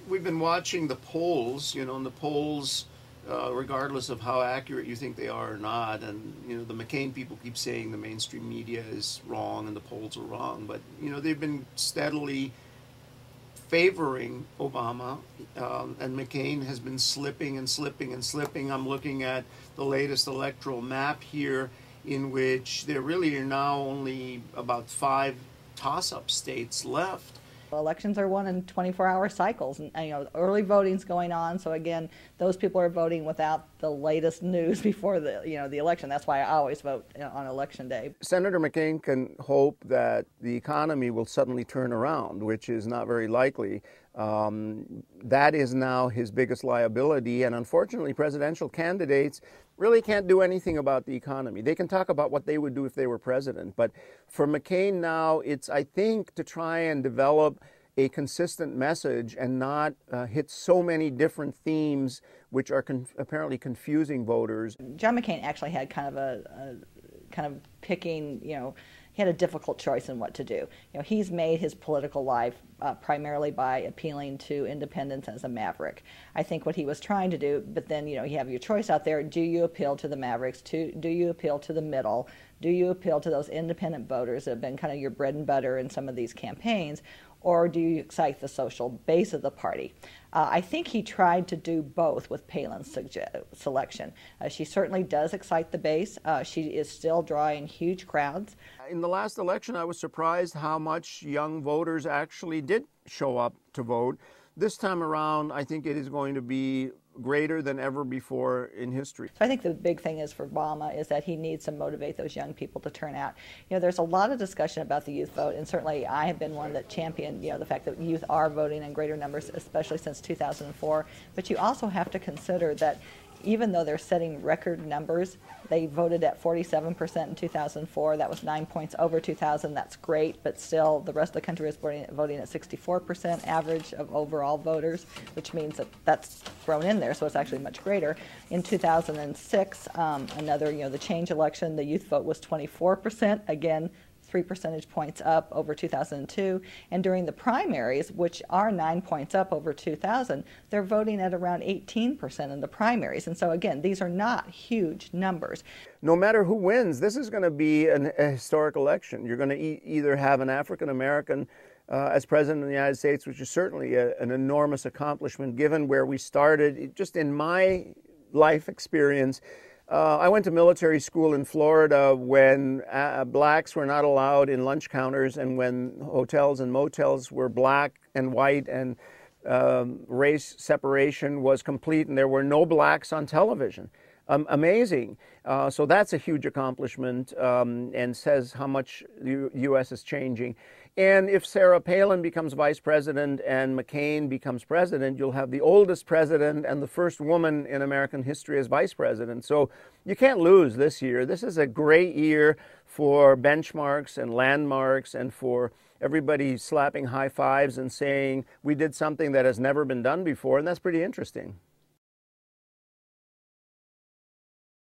we've been watching the polls, and the polls, regardless of how accurate you think they are or not, and the McCain people keep saying the mainstream media is wrong and the polls are wrong, but they've been steadily favoring Obama, and McCain has been slipping and slipping and slipping. I'm looking at the latest electoral map here, in which there really are now only about 5 toss-up states left. Elections are won in 24-hour cycles, and early voting's going on. So again, those people are voting without the latest news before the election. That's why I always vote on election day. Senator McCain can hope that the economy will suddenly turn around, which is not very likely. That is now his biggest liability, and unfortunately, presidential candidates really can't do anything about the economy. They can talk about what they would do if they were president, but for McCain now, it's, I think, to try and develop a consistent message and not hit so many different themes which are apparently confusing voters. John McCain actually had kind of picking, he had a difficult choice in what to do. He's made his political life primarily by appealing to independents as a maverick. I think what he was trying to do, but then, you have your choice out there. Do you appeal to the mavericks? Do you appeal to the middle? Do you appeal to those independent voters that have been kind of your bread and butter in some of these campaigns? Or do you excite the social base of the party? I think he tried to do both with Palin's selection. She certainly does excite the base. She is still drawing huge crowds. In the last election, I was surprised how much young voters actually did show up to vote. This time around, I think it is going to be greater than ever before in history. So I think the big thing is for Obama is that he needs to motivate those young people to turn out. There's a lot of discussion about the youth vote, and certainly I have been one that championed, the fact that youth are voting in greater numbers, especially since 2004. But you also have to consider that even though they're setting record numbers, they voted at 47% in 2004. That was 9 points over 2000. That's great, but still the rest of the country is voting at 64% average of overall voters, which means that that's thrown in there, so it's actually much greater. In 2006, the change election, the youth vote was 24%. Again, 3 percentage points up over 2002, and during the primaries, which are 9 points up over 2000, they're voting at around 18% in the primaries. And so again, these are not huge numbers. No matter who wins, this is going to be a historic election. You're going to either have an African American as president of the United States, which is certainly an enormous accomplishment given where we started. Just in my life experience, I went to military school in Florida when blacks were not allowed in lunch counters, and when hotels and motels were black and white, and race separation was complete, and there were no blacks on television. Amazing. So that's a huge accomplishment, and says how much the U.S. is changing. And if Sarah Palin becomes vice president and McCain becomes president, you'll have the oldest president and the first woman in American history as vice president. So you can't lose this year. This is a great year for benchmarks and landmarks, and for everybody slapping high fives and saying we did something that has never been done before, and that's pretty interesting.